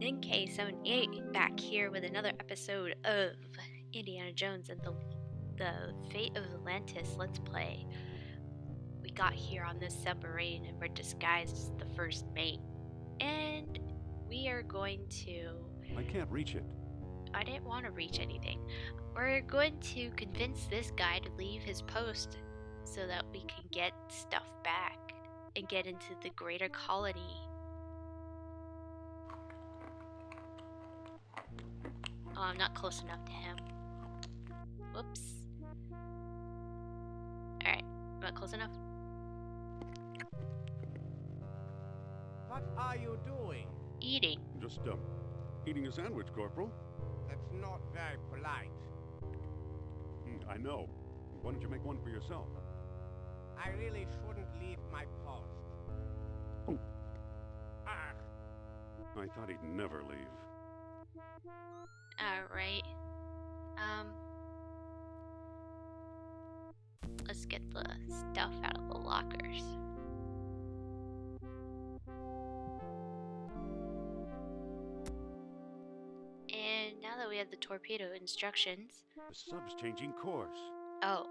NK78 back here with another episode of Indiana Jones and the Fate of Atlantis Let's Play. We got here on this submarine and we're disguised as the first mate. And we are going to... I can't reach it. I didn't want to reach anything. We're going to convince this guy to leave his post so that we can get stuff back and get into the greater colony. Oh, I'm not close enough to him. Whoops. Alright, not close enough. What are you doing? Eating. Just, eating a sandwich, Corporal. That's not very polite. I know. Why don't you make one for yourself? I really shouldn't leave my post. Oh. Ah. I thought he'd never leave. Alright. Let's get the stuff out of the lockers. And now that we have the torpedo instructions... The sub's changing course. Oh.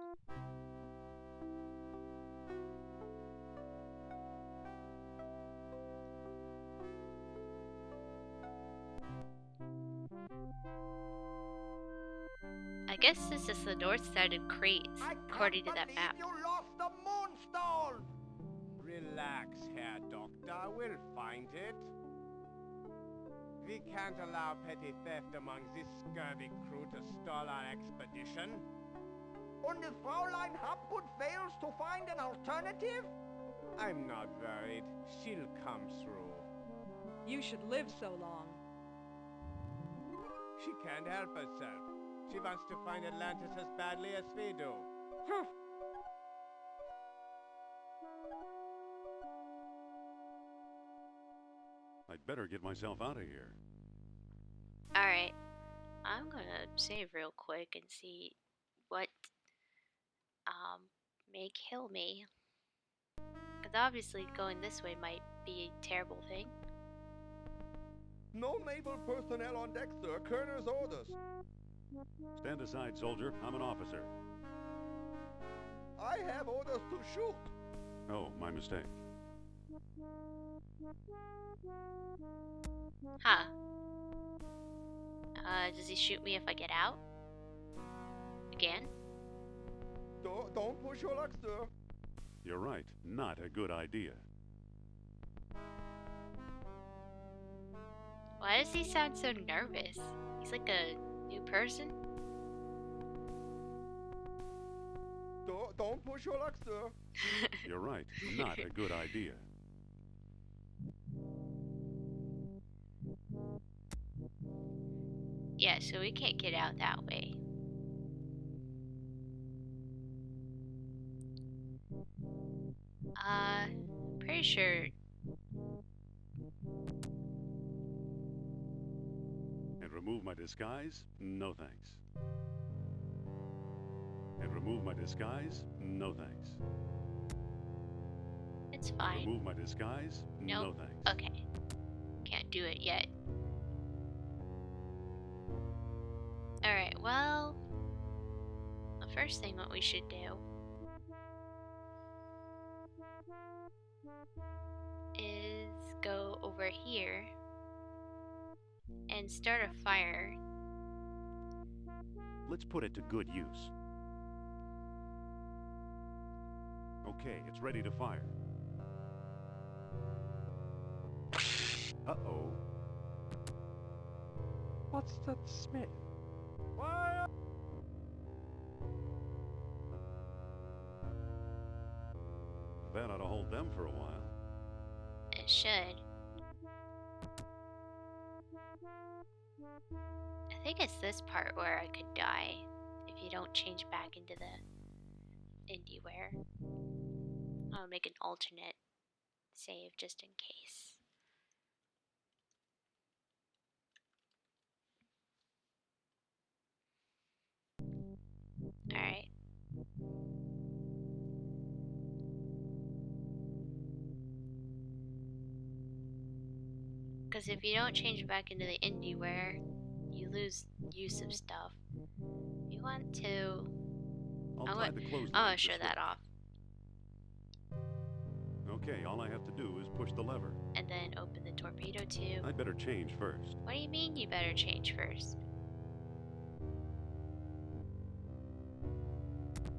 I guess this is the north side of Crete, according to that map. You lost the moonstone! Relax, Herr Doctor. We'll find it. We can't allow petty theft among this scurvy crew to stall our expedition. And if Fraulein Hapgood fails to find an alternative? I'm not worried. She'll come through. You should live so long. She can't help herself. She wants to find Atlantis as badly as we do. I'd better get myself out of here. Alright. I'm gonna save real quick and see what may kill me. Because obviously going this way might be a terrible thing. No naval personnel on deck, sir. Colonel's orders. Stand aside, soldier. I'm an officer. I have orders to shoot. Oh, my mistake. Huh. Does he shoot me if I get out? Again? Don't push your luck, sir. You're right. Not a good idea. Why does he sound so nervous? He's like a new person? Don't push your luck, sir. You're right. Not a good idea. Yeah, so we can't get out that way. Pretty sure. And remove my disguise? No thanks. And remove my disguise? No thanks. It's fine. Remove my disguise? Nope. No thanks. Okay. Can't do it yet. Alright, well... the first thing what we should do... is go over here... and start a fire. Let's put it to good use. Okay, it's ready to fire. Uh-oh. What's that smell? Fire! That ought to hold them for a while. It should. I think it's this part where I could die if you don't change back into the IndieWare. I'll make an alternate save just in case. Alright. Because if you don't change it back into the indie wear, you lose use of stuff. You want to... I'll I'm tie gonna the clothesline I'm gonna to the show that switch. off. Okay, all I have to do is push the lever. And then open the torpedo tube. I'd better change first. What do you mean you better change first?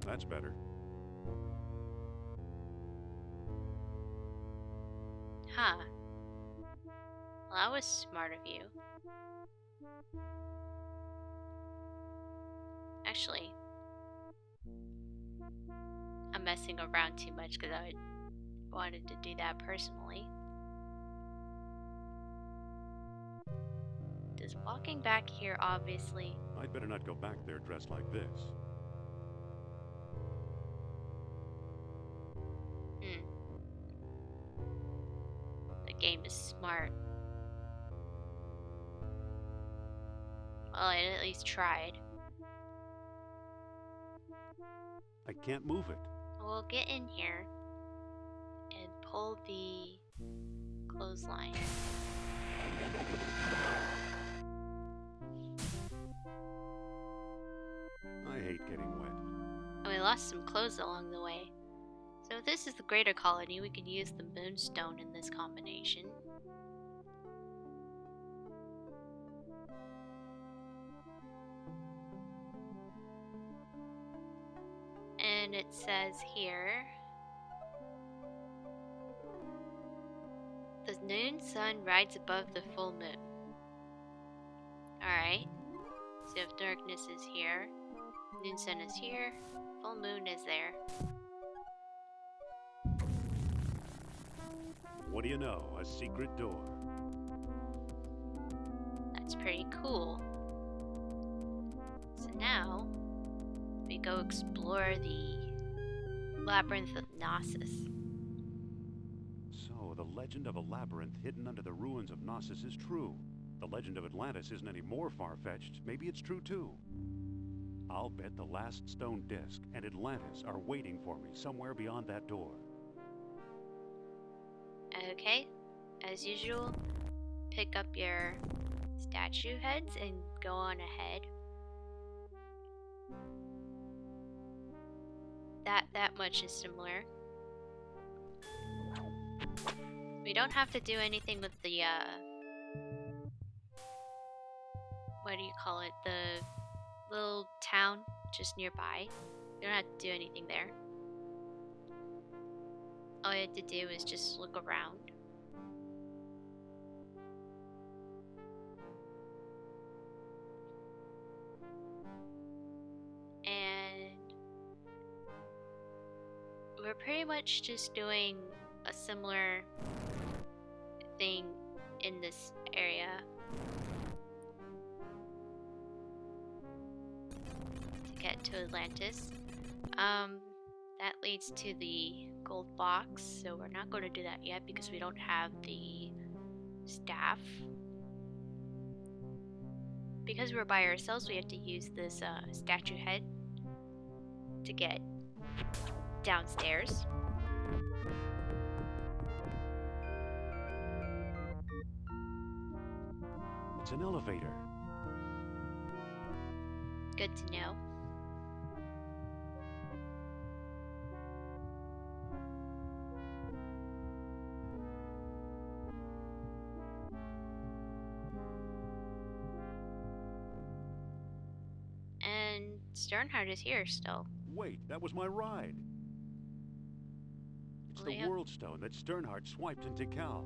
That's better. Huh. Well, that was smart of you. Actually, I'm messing around too much because I wanted to do that personally. Does walking back here obviously... I'd better not go back there dressed like this. The game is smart. Well, I at least tried. I can't move it. We'll get in here and pull the clothesline. I hate getting wet. And we lost some clothes along the way. So if this is the greater colony, we can use the moonstone in this combination. And it says here, the noon sun rides above the full moon. Alright, so if darkness is here, noon sun is here, full moon is there. What do you know? A secret door. That's pretty cool. So now, we go explore the Labyrinth of Gnosis. So, the legend of a labyrinth hidden under the ruins of Gnosis is true. The legend of Atlantis isn't any more far-fetched. Maybe it's true too. I'll bet the last stone disc and Atlantis are waiting for me somewhere beyond that door. Okay, as usual, pick up your statue heads and go on ahead. That much is similar. We don't have to do anything with the what do you call it? The little town just nearby. You don't have to do anything there. All you have to do is just look around. And we're pretty much just doing a similar thing in this area. To get to Atlantis. That leads to the gold box, so we're not going to do that yet because we don't have the staff. Because we're by ourselves, we have to use this statue head to get downstairs. It's an elevator. Good to know. And Sternhardt is here still. Wait, that was my ride. It's We the have- world stone that Sternhardt swiped in Tikal.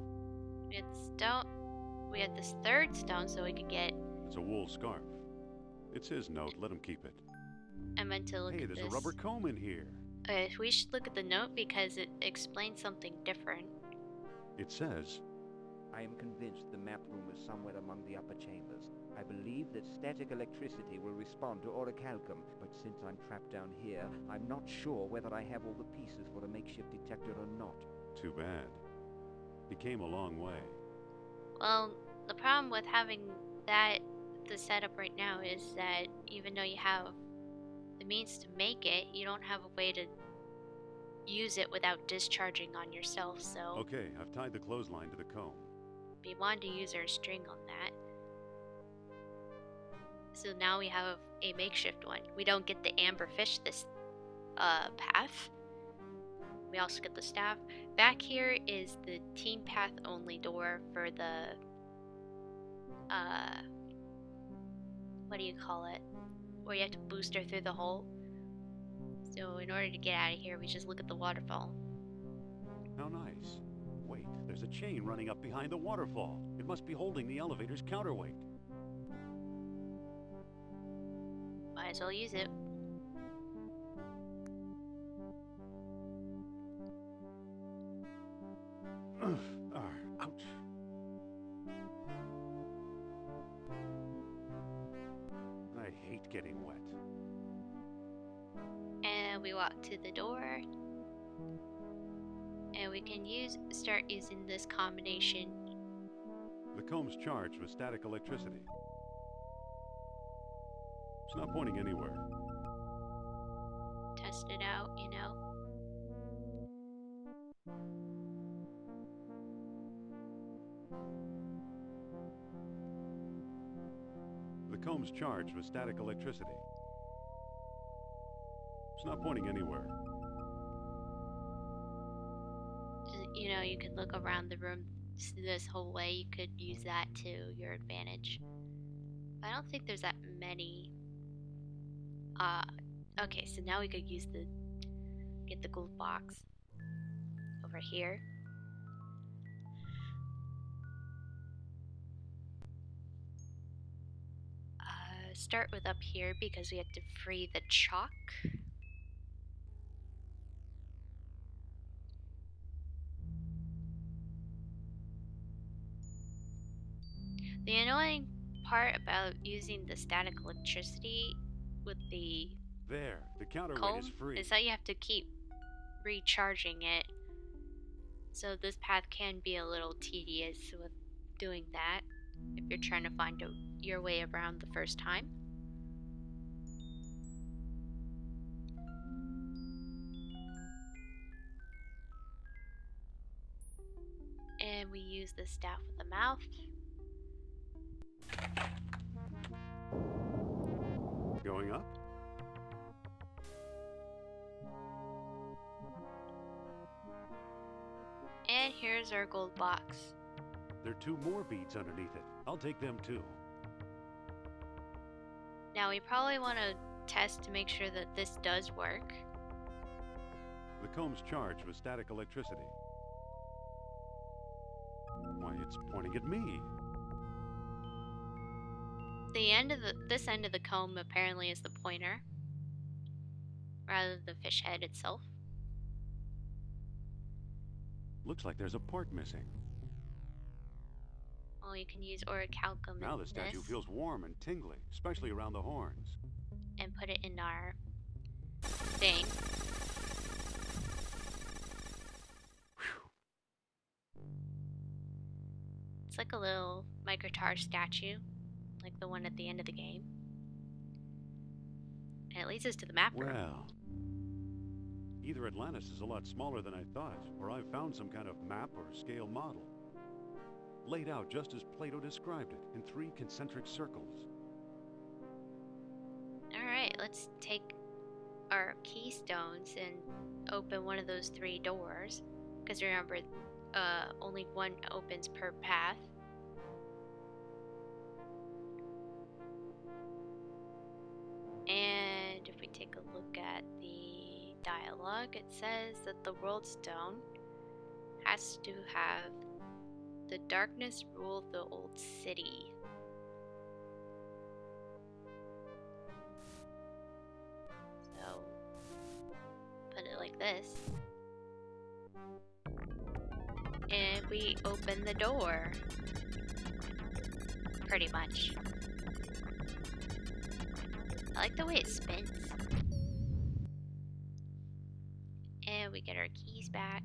We had the stone. We had this third stone so we could get. It's a wool scarf. It's his note, let him keep it. I meant to look Hey, at there's this. a rubber comb in here. We should look at the note because it explains something different. It says, I am convinced the map room is somewhere among the upper chambers. I believe that static electricity will respond to orichalcum, but since I'm trapped down here, I'm not sure whether I have all the pieces for a makeshift detector or not. too bad. He came a long way. Well, the problem with having that the setup right now is that even though you have the means to make it, you don't have a way to use it without discharging on yourself, so... Okay, I've tied the clothesline to the comb. We want to use our string on that. So now we have a makeshift one. We don't get the amber fish this path. We also get the staff. Back here is the team path only door for the what do you call it? Where you have to boost her through the hole. So in order to get out of here, we just look at the waterfall. How nice. Wait, there's a chain running up behind the waterfall. It must be holding the elevator's counterweight. Might as well use it. Ouch. I hate getting wet. And we walk to the door. And we can start using this combination. The comb's charged with static electricity. It's not pointing anywhere. Test it out, you know. The comb's charged with static electricity. It's not pointing anywhere. You know, you could look around the room this whole way. You could use that to your advantage. I don't think there's that many. Okay, so now we could get the gold box over here. Start with up here because we have to free the chalk. The annoying part about using the static electricity with the There, the counterweight comb is free. is that you have to keep recharging it. So this path can be a little tedious with doing that if you're trying to find your way around the first time. And we use the staff with the mouth. Going up? And here's our gold box. There are 2 more beads underneath it. I'll take them too. Now we probably want to test to make sure that this does work. The comb's charged with static electricity. Why, it's pointing at me. This end of the comb apparently is the pointer, rather than the fish head itself. Looks like there's a part missing. Well, you can use orichalcum Now in the statue this feels warm and tingly, especially around the horns. and put it in our thing. It's like a little microtar statue, like the one at the end of the game. And it leads us to the map room. Well, either Atlantis is a lot smaller than I thought, or I've found some kind of map or scale model. Laid out just as Plato described it, in 3 concentric circles. Alright, let's take our keystones and open one of those 3 doors. Because remember, only one opens per path. And if we take a look at the dialogue, it says that the world stone has to have the darkness rule the old city. So, put it like this. And we open the door. Pretty much. I like the way it spins. And we get our keys back.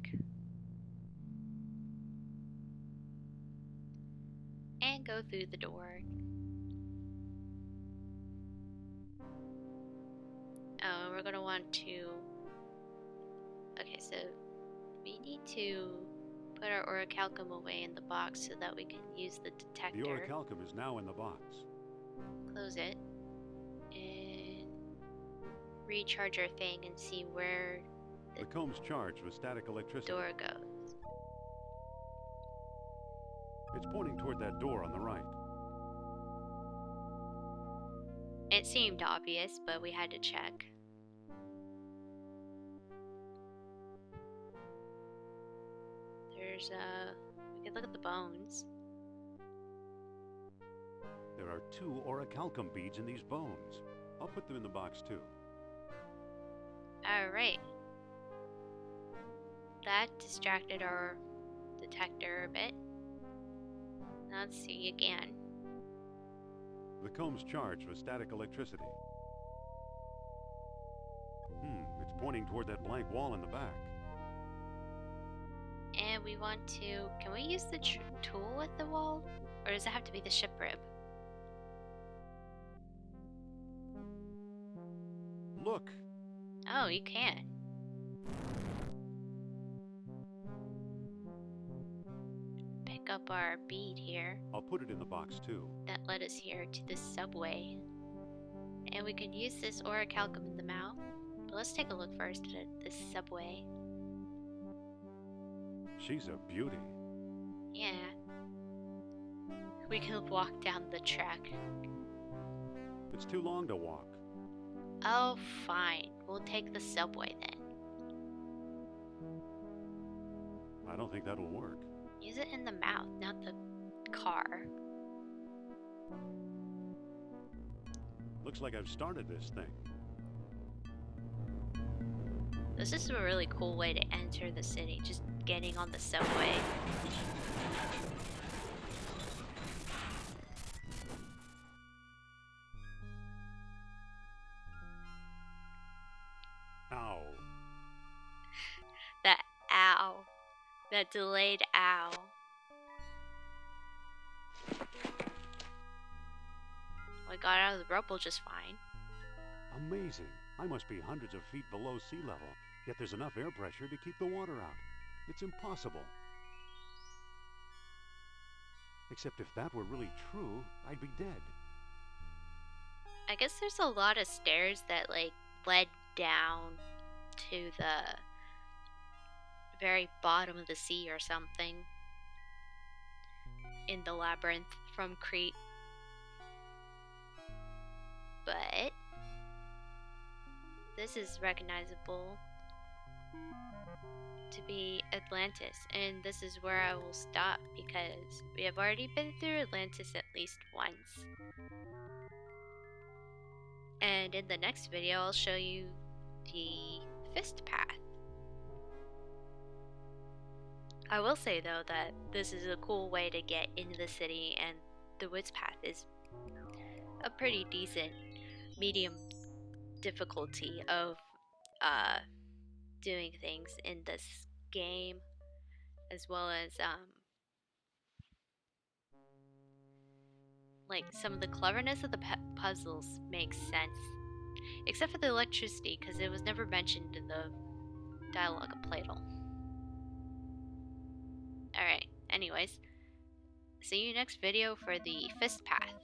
And go through the door. Oh, we're gonna want to... Okay, so we need to Put our orichalcum away in the box so that we can use the detector. The orichalcum is now in the box. Close it. And recharge our thing and see where The comb's charged with static electricity. door goes. It's pointing toward that door on the right. It seemed obvious, but we had to check. There's we can look at the bones. There are 2 orichalcum beads in these bones. I'll put them in the box too. Alright. That distracted our detector a bit. Now let's see again. The comb's charged with static electricity. It's pointing toward that blank wall in the back. And we want to... Can we use the tool with the wall? Or does it have to be the ship rib? Look! Oh, you can. Pick up our bead here. I'll put it in the box too. That led us here to this subway. And we can use this orichalcum in the mouth. But let's take a look first at this subway. She's a beauty. Yeah. We can walk down the track. It's too long to walk. Oh, fine. We'll take the subway then. I don't think that'll work. Use it in the mouth, not the car. Looks like I've started this thing. This is a really cool way to enter the city, just getting on the subway. Ow. That ow. That delayed ow. We got out of the rubble just fine. Amazing. I must be hundreds of feet below sea level, yet there's enough air pressure to keep the water out. It's impossible. Except if that were really true, I'd be dead. I guess there's a lot of stairs that like led down to the very bottom of the sea or something in the labyrinth from Crete. But this is recognizable to be Atlantis, and this is where I will stop because we have already been through Atlantis at least once. And in the next video, I'll show you the Wits Path. I will say though that this is a cool way to get into the city, and the Wits Path is a pretty decent medium difficulty of doing things in this game, as well as like some of the cleverness of the puzzles makes sense, except for the electricity because it was never mentioned in the dialogue of Plato. Alright, anyways, see you next video for the Wits Path.